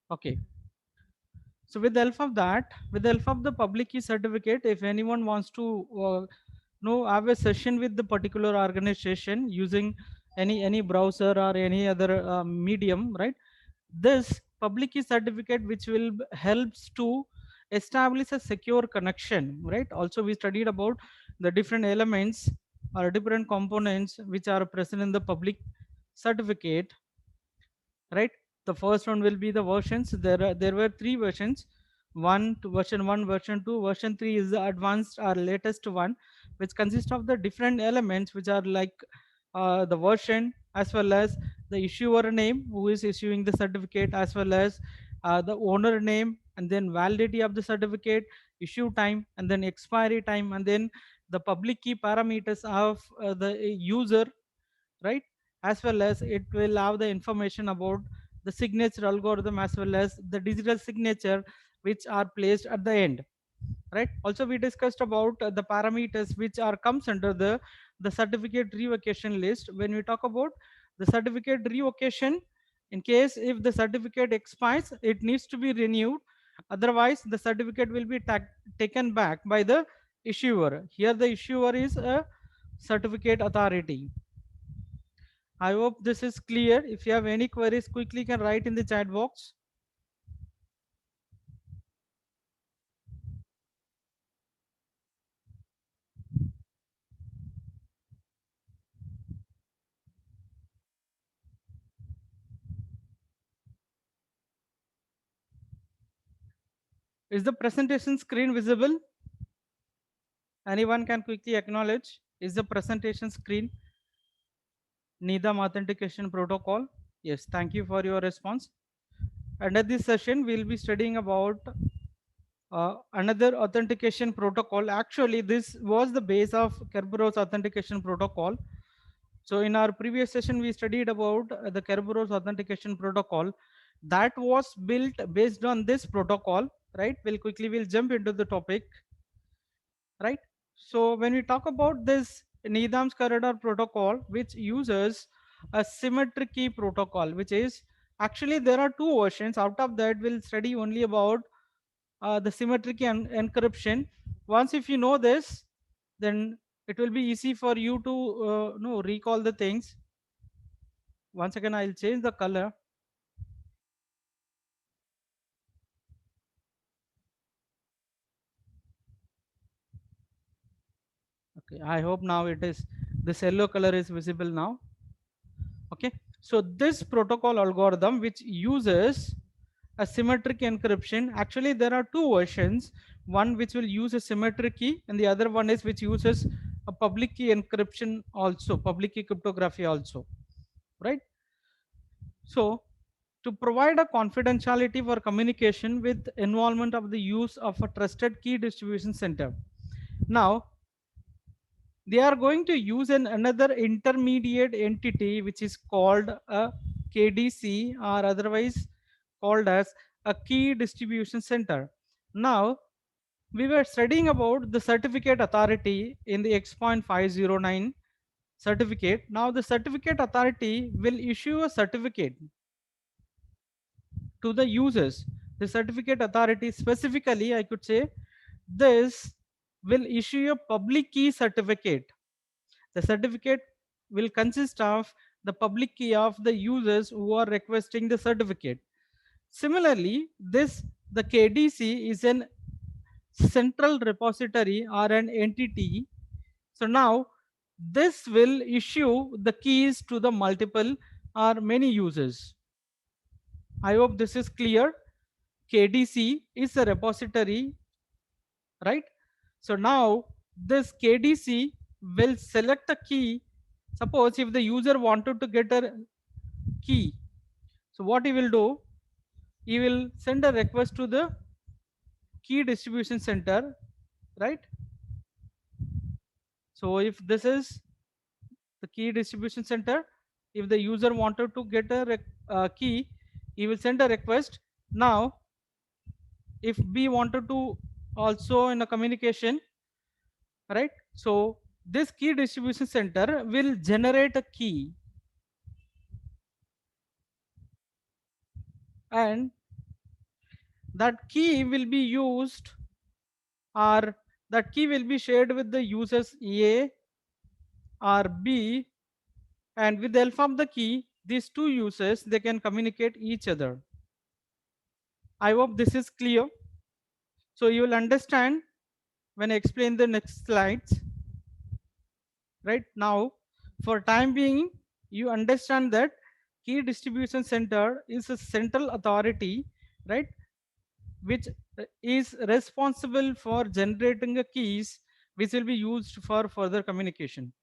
Okay. So with the help of that, with the help of the public key certificate, if anyone wants to have a session with the particular organization using any browser or any other medium, right? This public key certificate which will helps to establish a secure connection, right? Also we studied about the different elements or different components which are present in the public certificate, right? The first one will be the versions. There were three versions: version 1, version 2, version 3 is the advanced or latest one, which consists of the different elements which are like the version, as well as the issuer name who is issuing the certificate, as well as the owner name, and then validity of the certificate, issue time, and then expiry time, and then the public key parameters of the user, right? As well as it will have the information about the signature algorithm, as well as the digital signature which are placed at the end, right? Also we discussed about the parameters which are comes under the certificate revocation list. When we talk about the certificate revocation, in case if the certificate expires, it needs to be renewed. Otherwise the certificate will be taken back by the issuer. Here the issuer is a certificate authority. I hope this is clear. If you have any queries, quickly can write in the chat box. Is the presentation screen visible? Anyone can quickly acknowledge. Is the presentation screen NIDAM authentication protocol? Yes, thank you for your response. Under this session, we'll be studying about another authentication protocol. Actually, this was the base of Kerberos authentication protocol. So in our previous session, we studied about the Kerberos authentication protocol that was built based on this protocol, right? We'll jump into the topic, right? So when we talk about this Needham's corridor protocol, which uses a symmetric key protocol, which is actually there are two versions. Out of that, we'll study only about the symmetric encryption. Once if you know this, then it will be easy for you to know recall the things. Once again, I'll change the color. Okay, I hope now it is this yellow color is visible now. Okay, so this protocol algorithm which uses a symmetric encryption, actually there are two versions, one which will use a symmetric key and the other one is which uses a public key encryption, also public key cryptography also, right? So to provide a confidentiality for communication with involvement of the use of a trusted key distribution center, now they are going to use another intermediate entity which is called a KDC, or otherwise called as a key distribution center. Now we were studying about the certificate authority in the X.509 certificate. Now the certificate authority will issue a certificate to the users. The certificate authority, specifically I could say, this will issue a public key certificate. The certificate will consist of the public key of the users who are requesting the certificate. Similarly, the KDC is an central repository or an entity. So now this will issue the keys to the multiple or many users. I hope this is clear. KDC is a repository, right? So now this KDC will select a key. Suppose if the user wanted to get a key, so what he will do, he will send a request to the key distribution center, right? So if this is the key distribution center, if the user wanted to get a key, he will send a request. Now if B wanted to also in a communication, right? So this key distribution center will generate a key, and that key will be used, or that key will be shared with the users A or B, and with the help of the key these two users they can communicate each other. I hope this is clear. So you will understand when I explain the next slides. Right now, for time being, you understand that key distribution center is a central authority, right, which is responsible for generating the keys which will be used for further communication,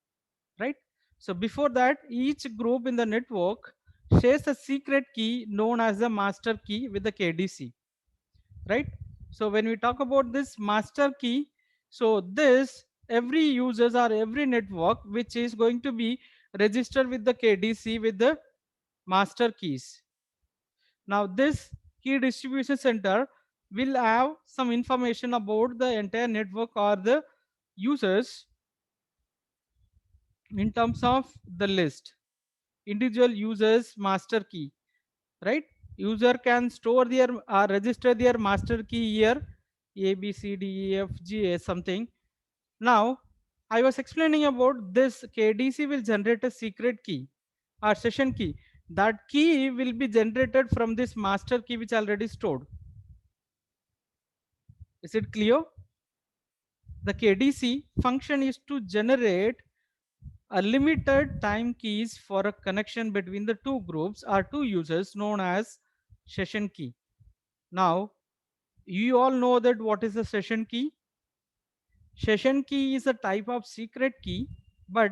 right? So before that, each group in the network shares a secret key known as the master key with the KDC, right? So when we talk about this master key, so this every users or every network which is going to be registered with the KDC with the master keys. Now this key distribution center will have some information about the entire network or the users in terms of the list, individual users master key, right? User can store their or register their master key here, A B C D E F G A something. Now I was explaining about this KDC will generate a secret key or session key. That key will be generated from this master key which already stored. Is it clear? The KDC function is to generate a limited time keys for a connection between the two groups or two users known as session key. Now you all know that what is a session key. Session key is a type of secret key, but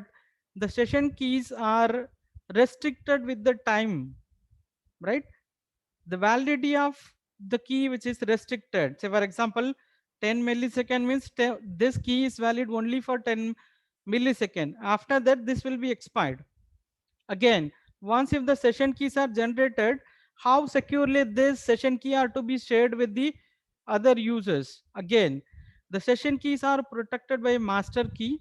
the session keys are restricted with the time, right? The validity of the key which is restricted, say for example 10 millisecond means this key is valid only for 10 millisecond. After that this will be expired. Again, once if the session keys are generated, how securely this session key are to be shared with the other users? Again, the session keys are protected by a master key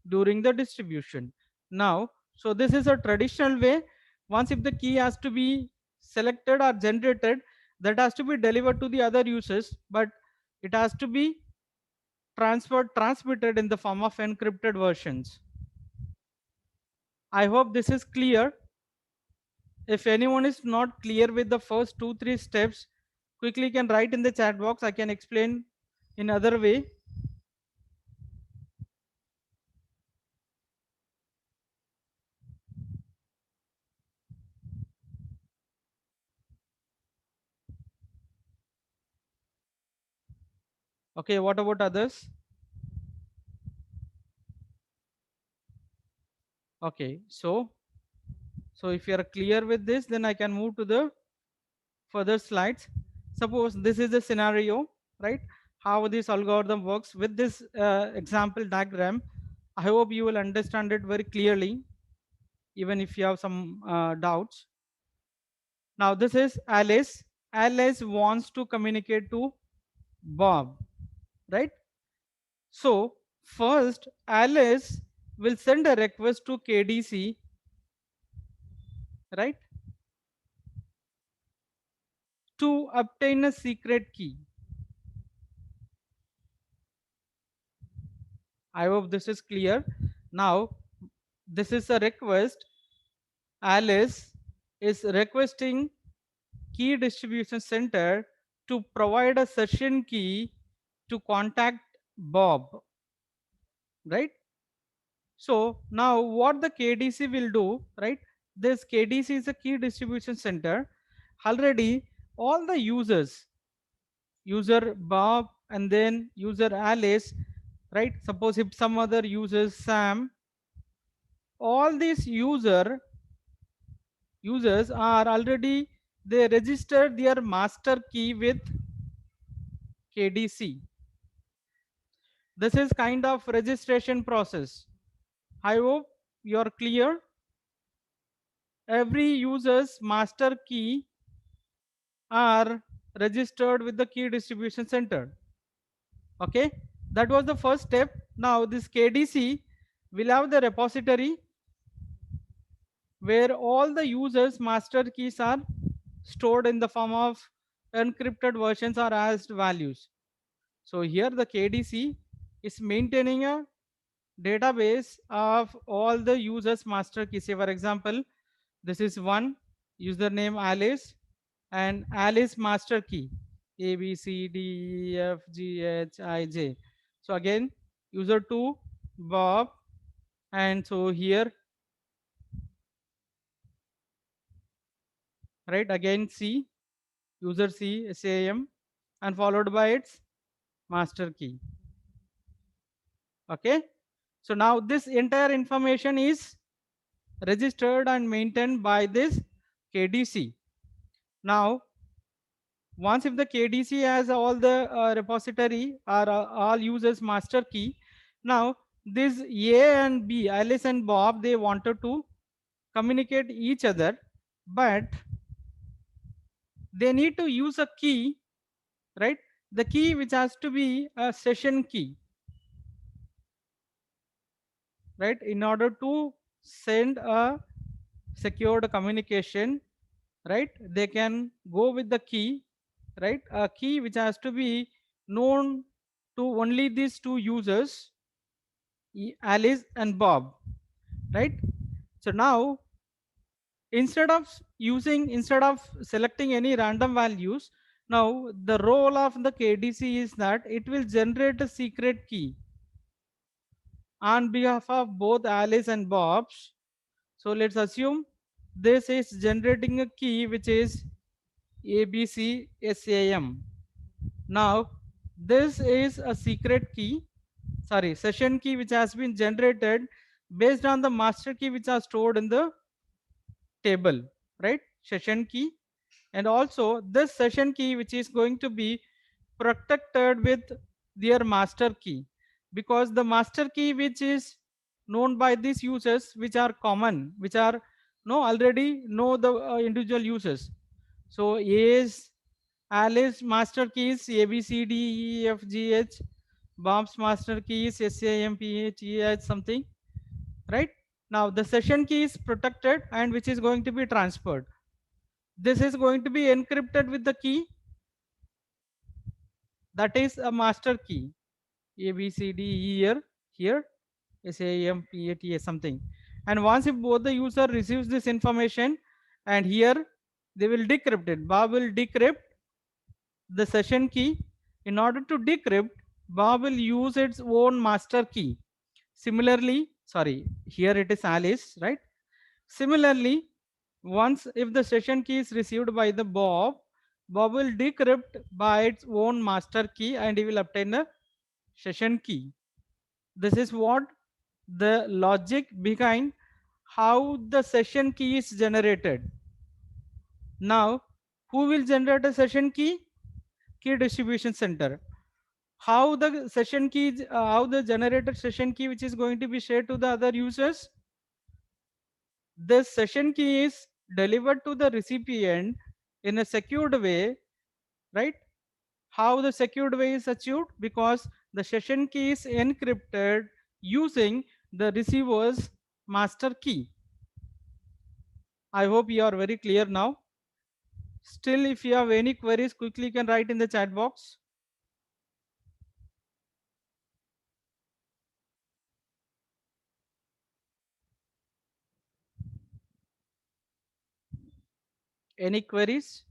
during the distribution. Now, so this is a traditional way. Once if the key has to be selected or generated, that has to be delivered to the other users, but it has to be transmitted in the form of encrypted versions. I hope this is clear. If anyone is not clear with the first 2 3 steps, quickly can write in the chat box. I can explain in other way. Okay, what about others? Okay, so if you are clear with this, then I can move to the further slides. Suppose this is the scenario, right? How this algorithm works with this example diagram. I hope you will understand it very clearly, even if you have some doubts. Now this is Alice. Alice wants to communicate to Bob, right? So first Alice will send a request to KDC, right, to obtain a secret key. I hope this is clear. Now this is a request. Alice is requesting key distribution center to provide a session key to contact Bob, right? So now what the KDC will do, right? This KDC is a key distribution center. Already all the users, user Bob and then user Alice, right? Suppose if some other users Sam, all these users are already they registered their master key with KDC. This is kind of registration process. I hope you are clear. Every user's master key are registered with the key distribution center. Okay, that was the first step. Now this KDC will have the repository where all the users master keys are stored in the form of encrypted versions are as values. So here the KDC is maintaining a database of all the users master key. Say for example, this is one username Alice and Alice master key A B C D E F G H I J. So again user 2 Bob, and so here right again C user C SAM and followed by its master key. Okay, so now this entire information is registered and maintained by this KDC. Now once if the KDC has all the repository or all users master key, now this A and B, Alice and Bob, they wanted to communicate each other, but they need to use a key, right? The key which has to be a session key, right? In order to send a secured communication, right? They can go with the key, right? A key which has to be known to only these two users, Alice and Bob, right? So now instead of selecting any random values, now the role of the KDC is that it will generate a secret key on behalf of both Alice and Bob's. So let's assume this is generating a key which is ABCSAM. Now this is a secret key, sorry, session key which has been generated based on the master key which are stored in the table, right? Session key, and also this session key which is going to be protected with their master key, because the master key which is known by these users which are common, which are no already know the individual users. So A's Alice master key is ABCDEFGH, Bob's master key is SAMPHEH something, right? Now the session key is protected and which is going to be transferred. This is going to be encrypted with the key that is a master key ABCDE here SAMPATA something. And once if both the user receives this information, and here they will decrypt it. Bob will decrypt the session key. In order to decrypt, Bob will use its own master key. Similarly, sorry, here it is Alice, right? Similarly, once if the session key is received by the Bob, Bob will decrypt by its own master key and he will obtain a session key. This is what the logic behind how the session key is generated. Now, who will generate a session key? Key distribution center. How the session key, how the generated session key which is going to be shared to the other users? This session key is delivered to the recipient in a secured way, right? How the secured way is achieved? Because the session key is encrypted using the receiver's master key. I hope you are very clear now. Still, if you have any queries, quickly you can write in the chat box. Any queries?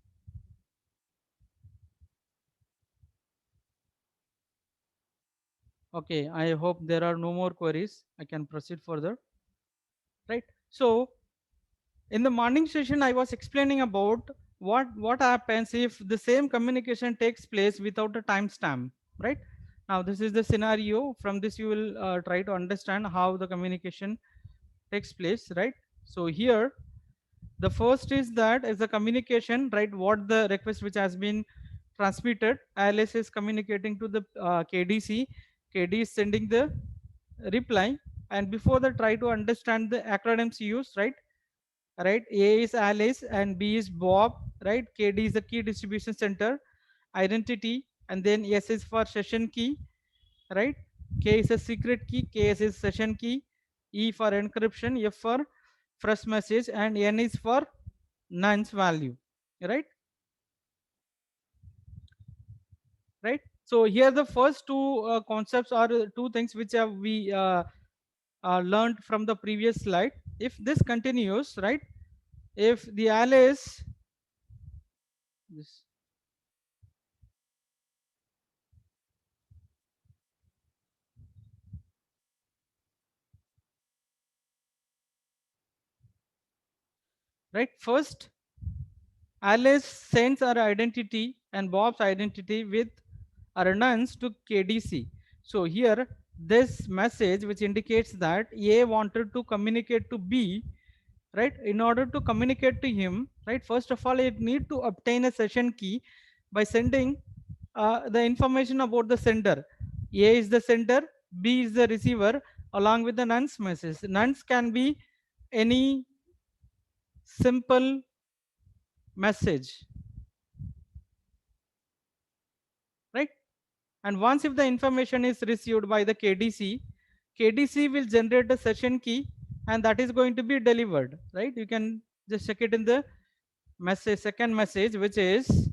Okay, I hope there are no more queries. I can proceed further. Right. So in the morning session, I was explaining about what happens if the same communication takes place without a timestamp. Right. Now this is the scenario. From this, you will try to understand how the communication takes place. Right. So here, the first is that as a communication, right? What the request which has been transmitted, Alice is communicating to the KDC. KD is sending the reply, and before that, try to understand the acronyms used, right? Right, A is Alice and B is Bob, right? KD is the key distribution center identity, and then S is for session key, right? K is a secret key, KS is session key, E for encryption, F for fresh message, and N is for nonce value, right? right? So here the first two concepts are two things which have we learned from the previous slide. If this continues, right, if the Alice this, right, first Alice sends her identity and Bob's identity with a renonce to KDC. So here this message which indicates that A wanted to communicate to B, right? In order to communicate to him, right, first of all it need to obtain a session key by sending the information about the sender. A is the sender, B is the receiver, along with the nonce message. Nonce can be any simple message, right? And once if the information is received by the KDC, KDC will generate a session key and that is going to be delivered, right? You can just check it in the message, second message, which is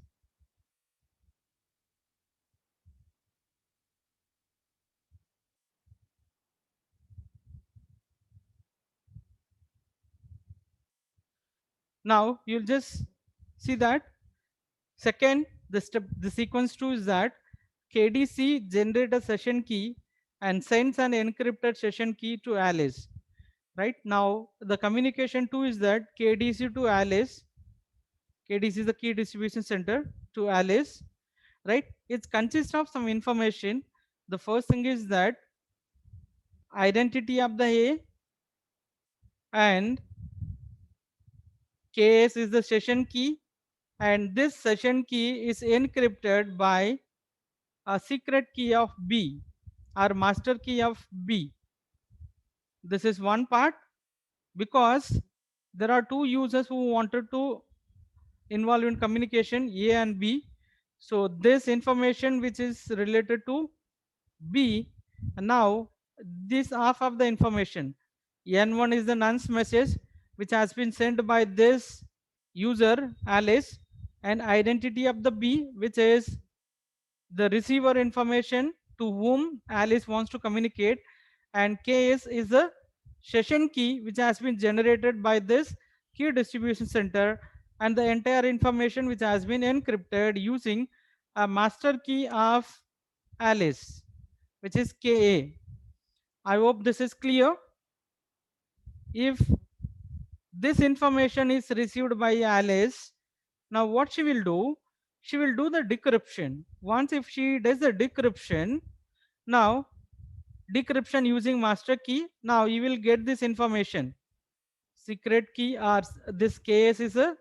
now you'll just see that second, the step, the sequence 2 is that KDC generate a session key and sends an encrypted session key to Alice. Right now, the communication 2 is that KDC to Alice. KDC is the key distribution center to Alice. Right? It consists of some information. The first thing is that identity of the A and KS is the session key, and this session key is encrypted by a secret key of B or master key of B. This is one part, because there are two users who wanted to involve in communication, A and B. So this information which is related to B, now this half of the information, N1 is the nonce message which has been sent by this user Alice, and identity of the B, which is the receiver information to whom Alice wants to communicate, and KS is the session key which has been generated by this key distribution center, and the entire information which has been encrypted using a master key of Alice, which is KA. I hope this is clear. If this information is received by Alice, now what she will do? She will do the decryption. Once if she does the decryption, now decryption using master key, now you will get this information. Secret key or this KS is a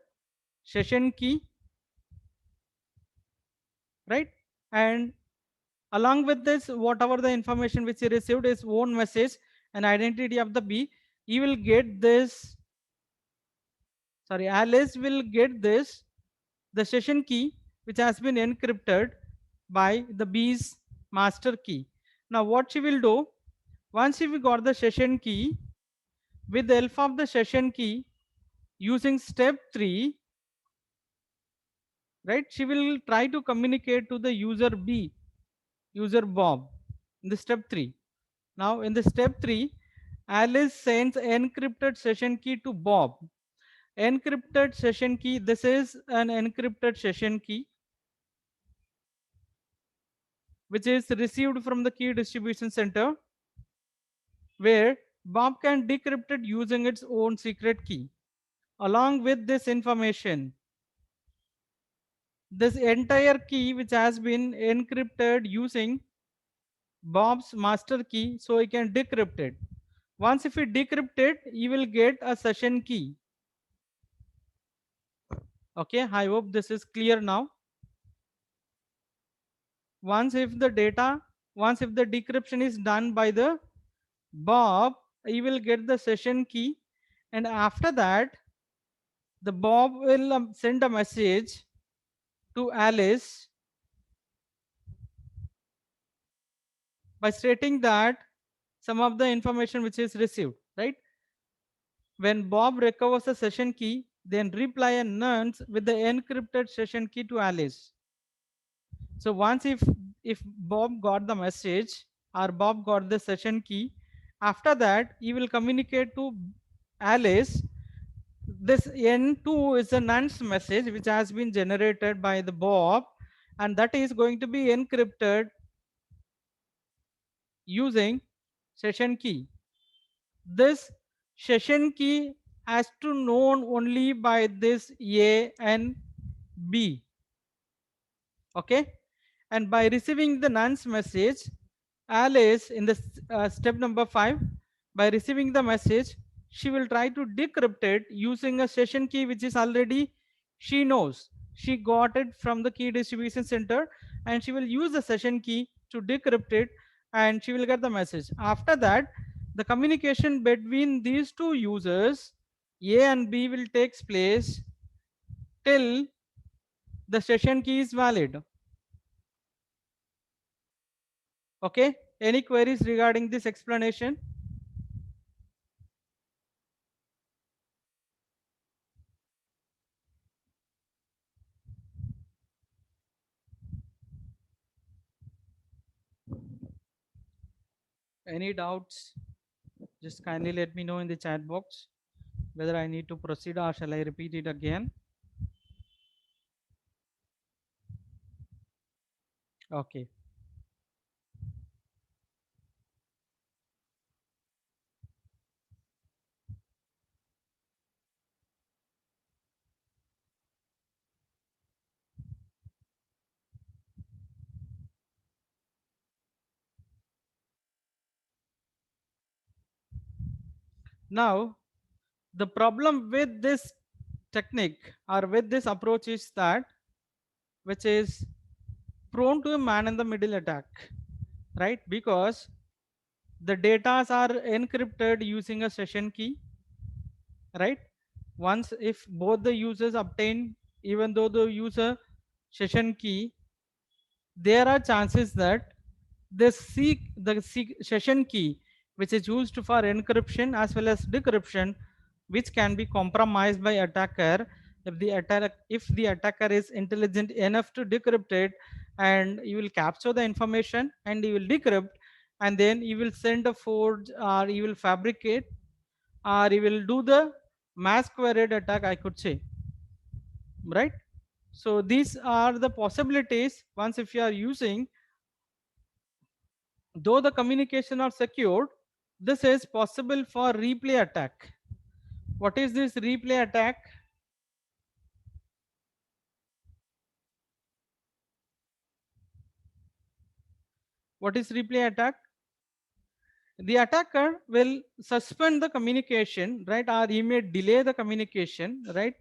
session key, right? And along with this, whatever the information which you received is own message and identity of the B, you will get this, sorry, Alice will get this, the session key which has been encrypted by the B's master key. Now what she will do, once she got the session key, with the help of the session key using step 3, right, she will try to communicate to the user B, user Bob, in the step 3. Now in the step 3, Alice sends encrypted session key to Bob. Encrypted session key, this is an encrypted session key which is received from the key distribution center, where Bob can decrypt it using its own secret key. Along with this information, this entire key which has been encrypted using Bob's master key, so he can decrypt it. Once if you decrypt it, you will get a session key. Okay, I hope this is clear now. Once if the data, once if the decryption is done by the Bob, you will get the session key, and after that, the Bob will send a message to Alice by stating that some of the information which is received, right? When Bob recovers the session key, then reply a nonce with the encrypted session key to Alice. So once if Bob got the message or Bob got the session key, after that he will communicate to Alice. This N2 is a nonce message which has been generated by the Bob, and that is going to be encrypted using session key. This session key has to known only by this A and B. Okay, and by receiving the nonce message, Alice in the step number 5, by receiving the message, she will try to decrypt it using a session key which is already she knows. She got it from the key distribution center, and she will use the session key to decrypt it, and she will get the message. After that, the communication between these two users, A and B, will takes place till the session key is valid. Okay, any queries regarding this explanation? Any doubts? Just kindly let me know in the chat box whether I need to proceed or shall I repeat it again. Okay. Now, the problem with this technique or with this approach is that which is prone to a man in the middle attack, right? Because the datas are encrypted using a session key, right? Once if both the users obtain, even though the user session key, there are chances that the session key which is used for encryption as well as decryption, which can be compromised by attacker if the attacker is intelligent enough to decrypt it, and you will capture the information and you will decrypt, and then you will send a forge or you will fabricate or you will do the masquerade attack, I could say, right? So these are the possibilities. Once if you are using, though the communication are secured, this is possible for replay attack. What is this replay attack? What is replay attack? The attacker will suspend the communication, right, or he may delay the communication, right?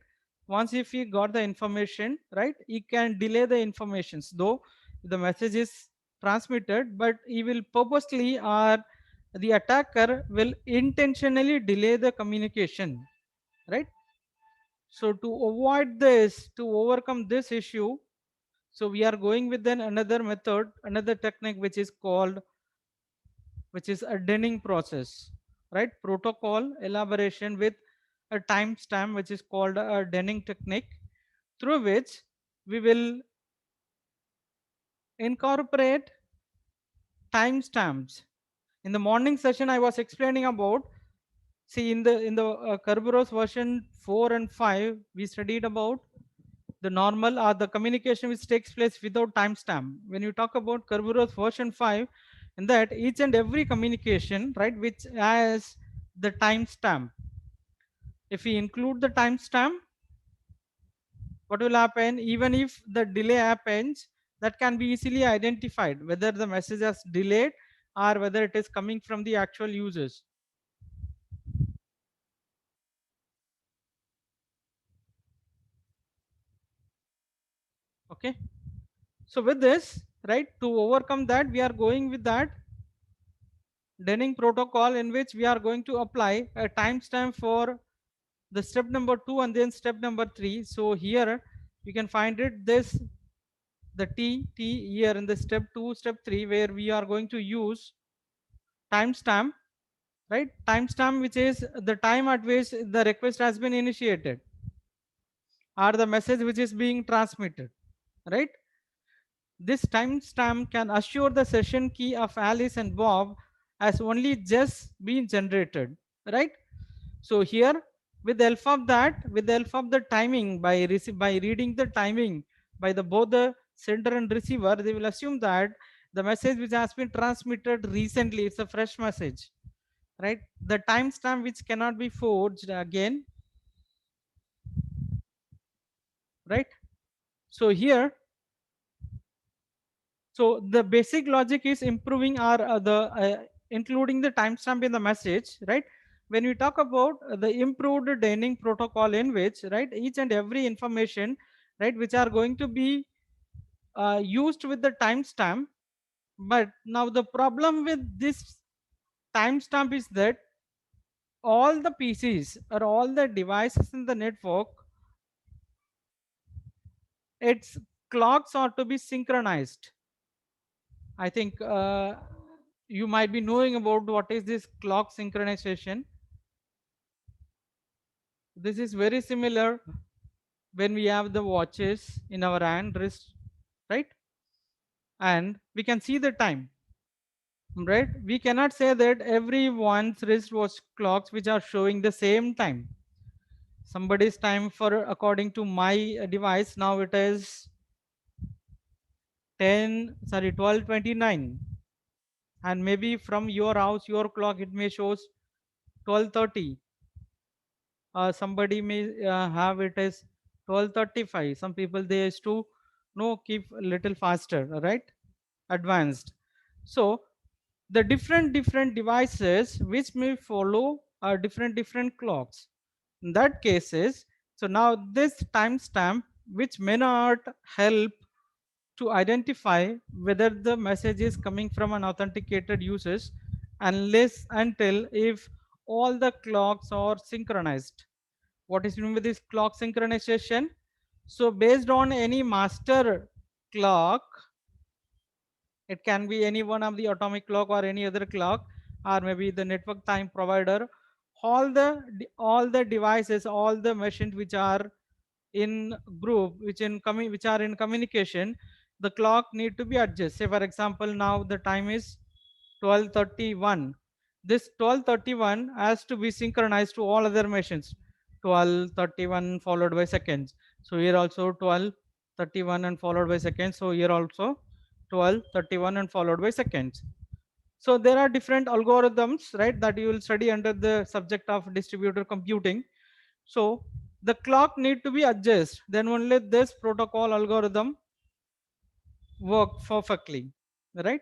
Once if he got the information, right, he can delay the informations, though the message is transmitted, but he will purposely, or the attacker will intentionally delay the communication, right? So to avoid this, to overcome this issue, so we are going with then another method, another technique which is called, which is a Denning process, right? Protocol elaboration with a timestamp, which is called a Denning technique, through which we will incorporate timestamps. In the morning session, I was explaining about, see, in the Kerberos version 4 and 5, we studied about the normal or the communication which takes place without timestamp. When you talk about Kerberos version 5, in that each and every communication, right, which has the timestamp, if we include the timestamp, what will happen? Even if the delay happens, that can be easily identified whether the message has delayed or whether it is coming from the actual users. Okay, so with this, right, to overcome that, we are going with that Denning protocol, in which we are going to apply a timestamp for the step number 2 and then step number 3. So here you can find it, this the T here in the step 2 step 3, where we are going to use timestamp, right? Timestamp, which is the time at which the request has been initiated or the message which is being transmitted, right? This timestamp can assure the session key of Alice and Bob has only just been generated, right? So here, with the help of that, with the help of the timing, by reading the timing by the both the sender and receiver, they will assume that the message which has been transmitted recently, it's a fresh message, right? The timestamp which cannot be forged again, right? So here, so the basic logic is improving our the including the timestamp in the message, right? When we talk about the improved Denning protocol, in which, right, each and every information, right, which are going to be used with the timestamp. But now the problem with this timestamp is that all the PCs or all the devices in the network, its clocks are to be synchronized. I think you might be knowing about what is this clock synchronization. This is very similar when we have the watches in our hand, wrist, right? And we can see the time, right? We cannot say that everyone's wristwatch clocks which are showing the same time. Somebody's time, for according to my device, now it is 12:29, and maybe from your house, your clock, it may shows 12:30. Somebody may have it as 12:35. Some people, they used to keep a little faster, right? Advanced. So the different devices which may follow different clocks. In that cases, so now this timestamp which may not help to identify whether the message is coming from an authenticated users, unless until if all the clocks are synchronized. What is meant with this clock synchronization? So based on any master clock, it can be any one of the atomic clock or any other clock, or maybe the network time provider, all the devices, all the machines which are in group, which are in communication, the clock need to be adjusted. Say for example, now the time is 12:31. This 12:31 has to be synchronized to all other machines. 12:31 followed by seconds. So here also 12:31 and followed by seconds. So here also 12:31 and followed by seconds. So there are different algorithms, right, that you will study under the subject of distributed computing. So the clock need to be adjusted. Then only this protocol algorithm work perfectly, right?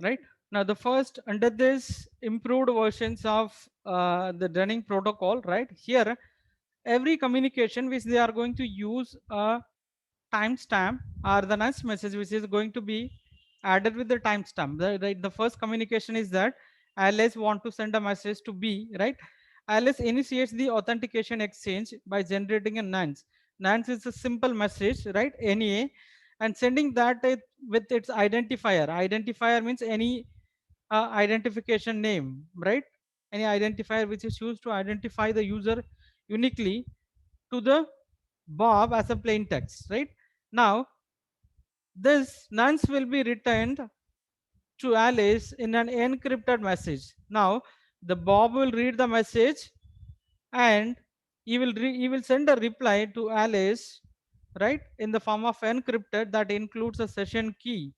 Right now, the first under this improved versions of the Dunning protocol, right here, every communication which they are going to use a timestamp or the next message which is going to be added with the timestamp. The first communication is that Alice want to send a message to B, right? Alice initiates the authentication exchange by generating a nonce. Nonce is a simple message, right? NA, and sending that with its identifier. Identifier means any identification name, right? Any identifier which is used to identify the user uniquely to the Bob as a plain text, right? Now, this nonce will be returned to Alice in an encrypted message. Now, the Bob will read the message, and he will send a reply to Alice, right, in the form of encrypted that includes a session key,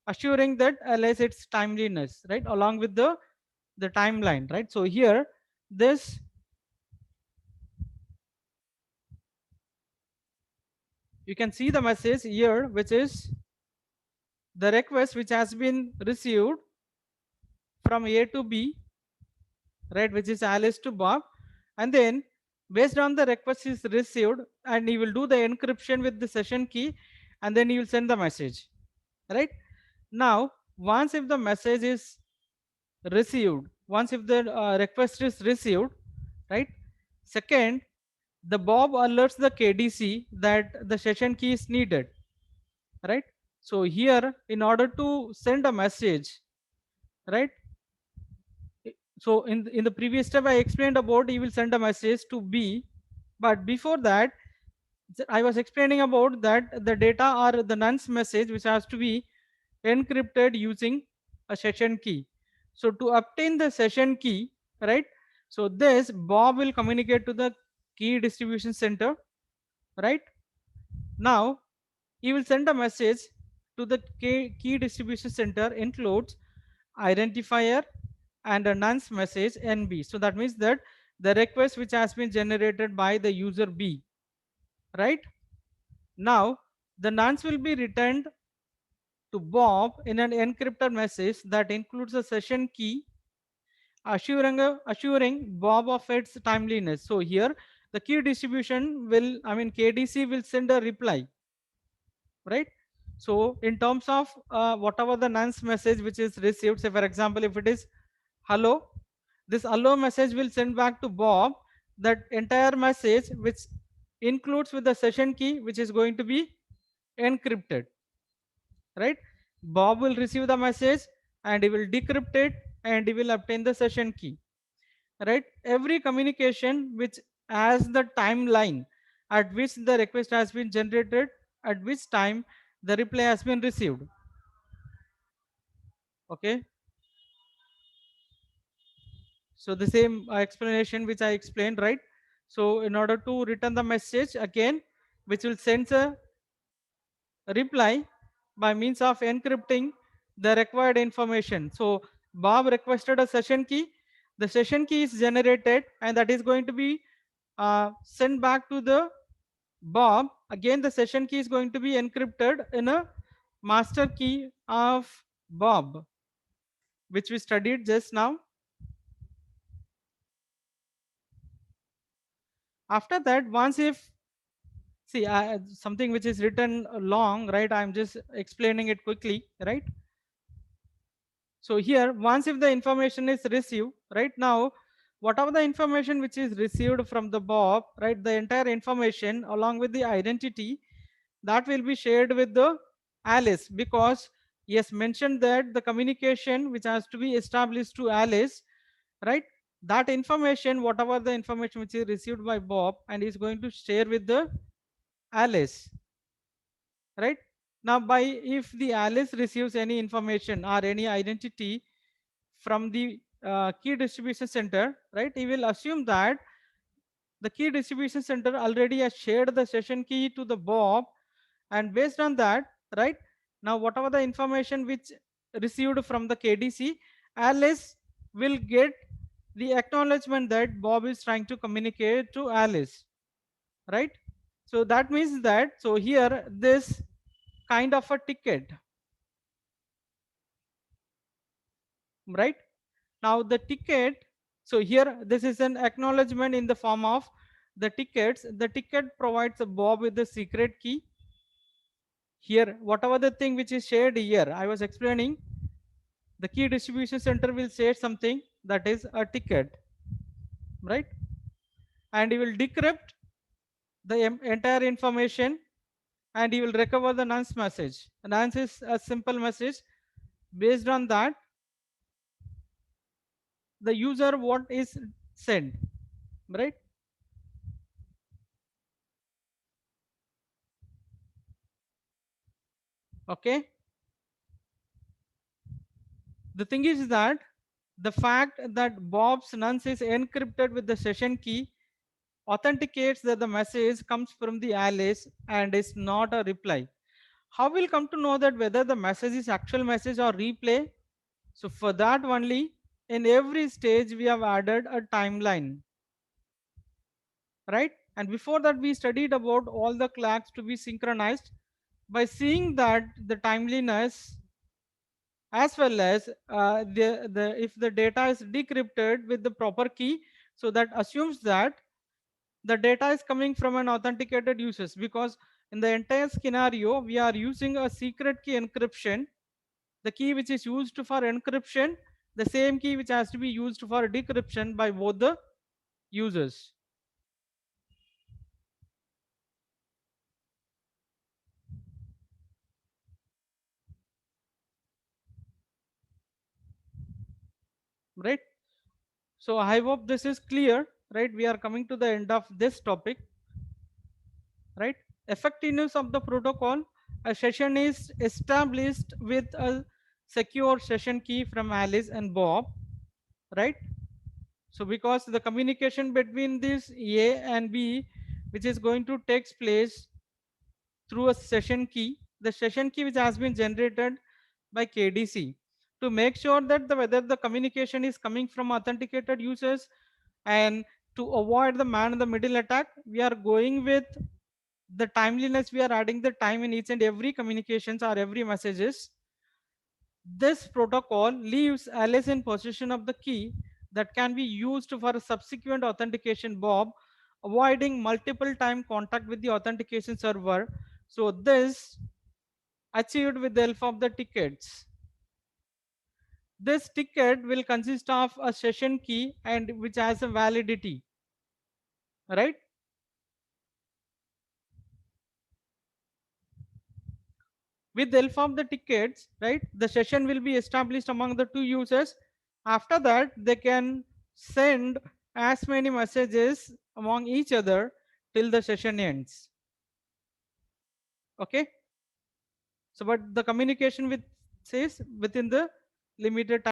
assuring that Alice its timeliness, right, along with the timeline, right? So here, this, you can see the message here, which is the request which has been received from A to B, right, which is Alice to Bob, and then based on the request is received, and he will do the encryption with the session key, and then he will send the message, right. Now once if the message is received, once if the request is received, right, second, the Bob alerts the KDC that the session key is needed, right. So here in order to send a message, right, so in the previous step I explained about he will send a message to B, but before that I was explaining about that the data or the nonce message which has to be encrypted using a session key. So to obtain the session key, right, so this Bob will communicate to the key distribution center, right. Now he will send a message to the key distribution center includes identifier and a nonce message NB. So that means that the request which has been generated by the user B, right. Now the nonce will be returned to Bob in an encrypted message that includes a session key assuring Bob of its timeliness. So here the key distribution will, I mean KDC will send a reply, right. So in terms of whatever the nonce message which is received, say for example if it is hello, this hello message will send back to Bob that entire message which includes with the session key which is going to be encrypted, right. Bob will receive the message and he will decrypt it and he will obtain the session key, right. Every communication which has the timeline at which the request has been generated, at which time the reply has been received, okay. So the same explanation which I explained, right. So in order to return the message again which will send a reply by means of encrypting the required information. So Bob requested a session key, the session key is generated and that is going to be sent back to the Bob. Again the session key is going to be encrypted in a master key of Bob, which we studied just now. After that, once if see something which is written long, right, I'm just explaining it quickly, right. So here once if the information is received, right, now whatever the information which is received from the Bob, right, the entire information along with the identity that will be shared with the Alice, because he has mentioned that the communication which has to be established to Alice, right, that information, whatever the information which is received by Bob and is going to share with the Alice, right. Now by if the Alice receives any information or any identity from the key distribution center, right, he will assume that the key distribution center already has shared the session key to the Bob, and based on that, right, now whatever the information which received from the KDC, Alice will get the acknowledgement that Bob is trying to communicate to Alice, right. So that means that, so here this kind of a ticket, right. Now the ticket, so here this is an acknowledgement in the form of the tickets. The ticket provides a Bob with the secret key. Here whatever the thing which is shared here, I was explaining, the key distribution center will share something that is a ticket, right, and he will decrypt the entire information and he will recover the nonce message. The nonce is a simple message. Based on that, the user what is sent, right. Okay, the thing is that the fact that Bob's nonce is encrypted with the session key authenticates that the message comes from the Alice and is not a reply. How will come to know that whether the message is actual message or replay? So for that only, in every stage we have added a timeline, right. And before that we studied about all the clocks to be synchronized by seeing that the timeliness, as well as if the data is decrypted with the proper key, so that assumes that the data is coming from an authenticated users, because in the entire scenario we are using a secret key encryption. The key which is used for encryption, the same key which has to be used for decryption by both the users. Right. So I hope this is clear. Right, we are coming to the end of this topic. Right, effectiveness of the protocol: a session is established with a secure session key from Alice and Bob. Right. So because the communication between this A and B, which is going to takes place through a session key, the session key which has been generated by KDC, to make sure that whether the communication is coming from authenticated users, and to avoid the man in the middle attack, we are going with the timeliness. We are adding the time in each and every communications or every messages. This protocol leaves Alice in possession of the key that can be used for subsequent authentication Bob, avoiding multiple time contact with the authentication server. So this achieved with the help of the tickets. This ticket will consist of a session key and which has a validity, right? With the help of the tickets, right, the session will be established among the two users. After that, they can send as many messages among each other till the session ends. Okay. So but the communication with says within the limited